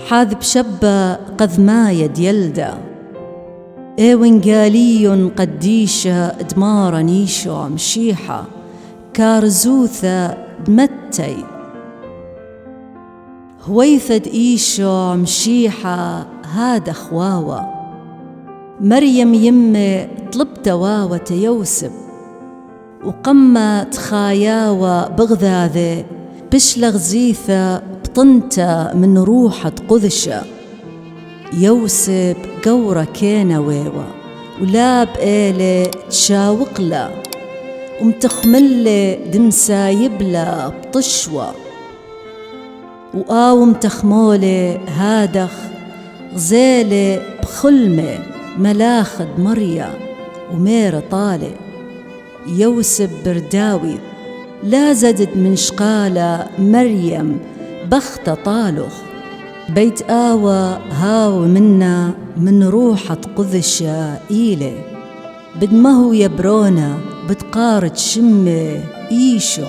حاذب شبة قذ مايد يلدا وينقالي قديشة دمارا نيشو مشيحة كارزوثة دمتي هويثد إيشو مشيحة هذا خواوة مريم يمي طلبت واوة يوسف وقمة تخاياوة بغذاذي بشلغ زيثة بطنتا من روحة قذشة يوسف قورة كينا ويوة ولا بقالة تشاوقلا ومتخملة دمسايبلا بطشوة وقاوم تخمولة هادخ غزالة بخلمة ملاخد مريا وميرة طالة يوسف برداوي لا زدد من شقالة مريم بخت طالخ بيت آوى هاو منا من روحة قذشة إيلة بدمهو يبرونا بتقارد شمة إيشو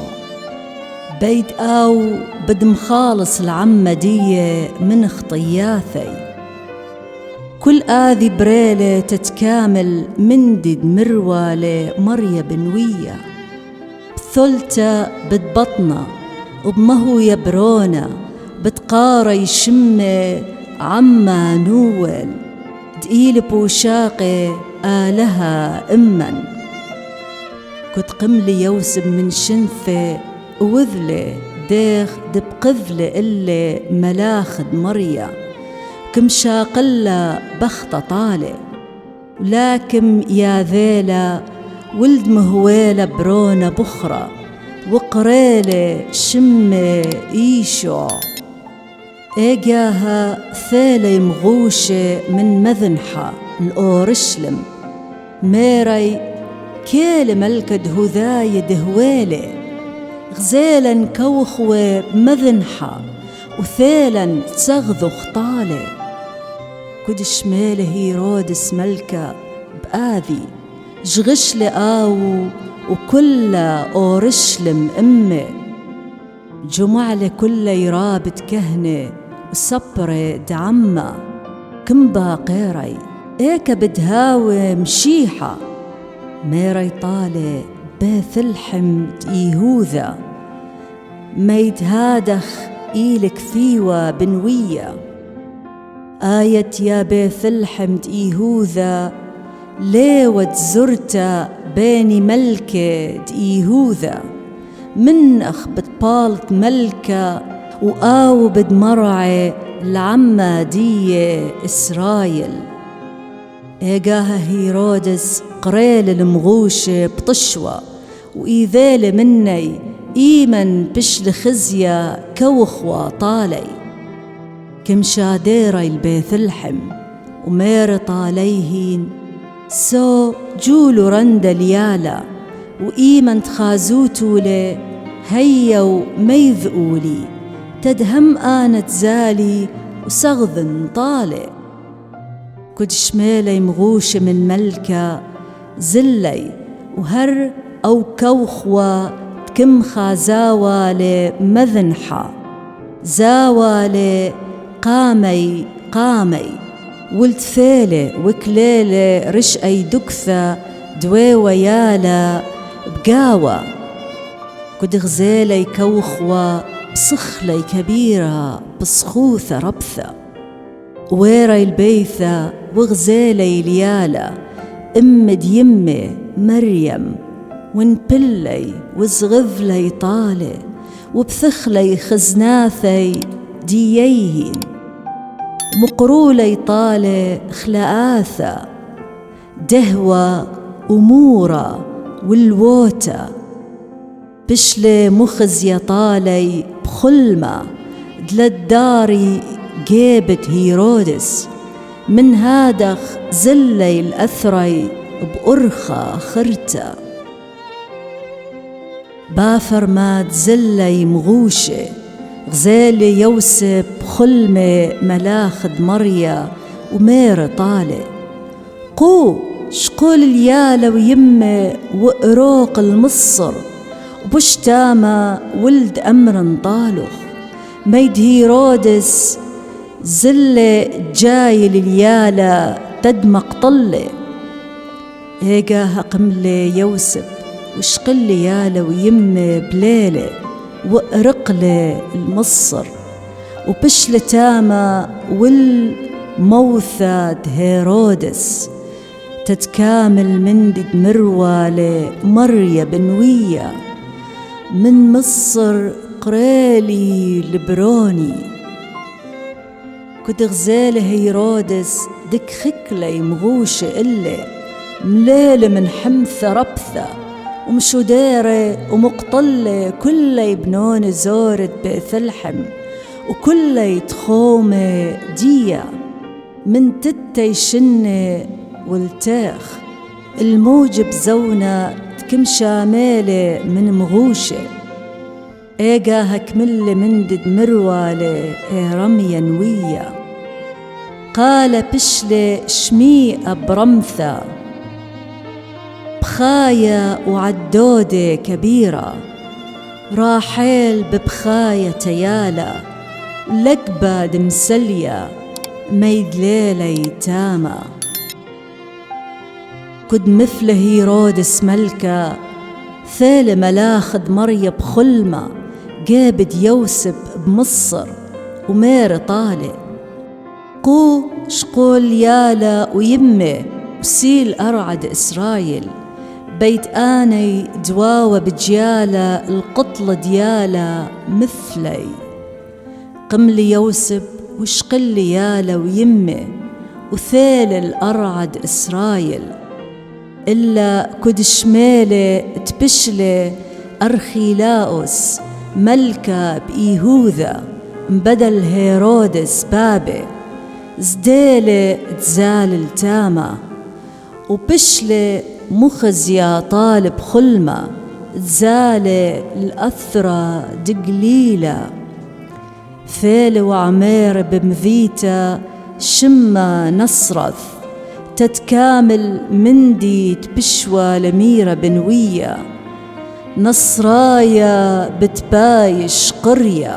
بيت آو بدم خالص العمة دية من خطياثي كل آذي بريلة تتكامل مندد مروالة مريا بنوية بثلتة بتبطنة وبمهو يبرونا بتقاري شمة عما نول دقيل بوشاقي آلها إمن كنت قملي يوسف من شنفة وذلة ديخ دبقذلة اللي ملاخد مريا كم شاقلة بخطة طالة ولكن يا ذيلة ولد مهويلة برونة بخرة وقريلة شمة إيشو إيجاها ثالة مغوشة من مذنحة الأورشلم ميري كيل ملكة هذاي دهويلة غزالا كوخوة مذنحة وثالا تسغذخ طالة كد شمال هيرودس ملكة بآذي جغش لآو وكل أورشلم أمه جمع لكل يرابط كهنة وصبر دعمة كم باقيري إيك بدهاوي مشيحة ميري طالة بيثلحم يهوذا ميت هادخ إيلك ثيوة بنوية آية يا بيثلحم يهوذا ليوت زرتا بيني ملكة يهوذا من أخ بتبالت ملكة وآو بدمرعي العمة دية إسرائيل إيقاها هيرودس قريل المغوشة بطشوة وإيذيل مني إيمن بشل خزية كوخوة طالي كم شاديري البيثلحم ومير طاليهين سو جولو رند ليالا وإيمن تخازوتولي هيو ميذؤولي تدهم آنت زالي وسغذن طالي كد شمالي مغوش من ملكة زلي وهر أو كوخوة كم خازاوالي مذنحة زاوالي قامي ولد ثيلة وكليلة رشأي دكثة دوي ويالا بقاوة كد غزالي كوخوة بصخلي كبيرة بصخوثة ربثة ويري البيثة وغزالي ليالا أمد يمي مريم ونبلي وزغذلي طالي وبثخلي خزناثي دييهين مقرولي طالي خلاآثة دهوة أمورة والووتة بشلي مخزية طالي بخلمة دلداري جيبت هيرودس من هادخ زلي الأثري بأرخى خرتة بافر مات زلي مغوشة غزالي يوسف بخلمة ملاخد مريا ومير طالي قو شقول اليالة ويمة وقروق المصر وبشتامة ولد أمر طالخ ميد هيرودس زلة جاي لليالة تدمق طلة. هيقاها قملة يوسف وشقل ياله ويمه بليلة، وأرقله المصر وبشلة تامة والموثاد هيرودس، تتكامل من دد مروالة مريا بنوية من مصر قريلي لبروني. كد غزالة هيرودس دك خكلة مغوشة إلا مليلة من حمثة ربثة ومشوديرة ومقطلة، كله يبنون زورد بثلحم وكله يتخومة دية من تتة يشنة والتاخ الموجب زونة تكم شامالة من مغوشة. ايقاها كملة من دد مروالة رمية نوية. قال بشلة شميئة برمثة بخايا وعدودة كبيرة، راحيل ببخايا تيالة لقبة دمسلية ميدليلة يتامة. كد مثل هيرودس ملكة ثالة ملاخد مريا بخلمة قابد يوسف بمصر ومير طالع. قو شقول يالا ويمه وسيل أرعد إسرائيل، بيت آني دواوة بجيالة القطلة ديالة مثلي. قملي يوسف وشقل يالا ويمه وثيل الأرعد إسرائيل، إلا كد شميلة تبشلة أرخيلاؤس ملكة بإيهوذا بدل هيرودس بابه، زديلة تزال التامة وبشلة مخزيا طالب خلمة تزالة الأثرة دقليلة. فيل وعمير بمذيتا شمة نصرث تتكامل مندي تبشوى لميرة بنوية، نصرايا بتبايش قرية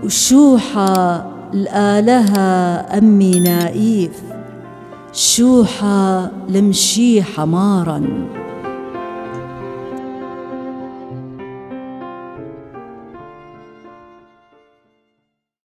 وشوحة الآلهة أمي نائيف، شوحة لمشي حماراً.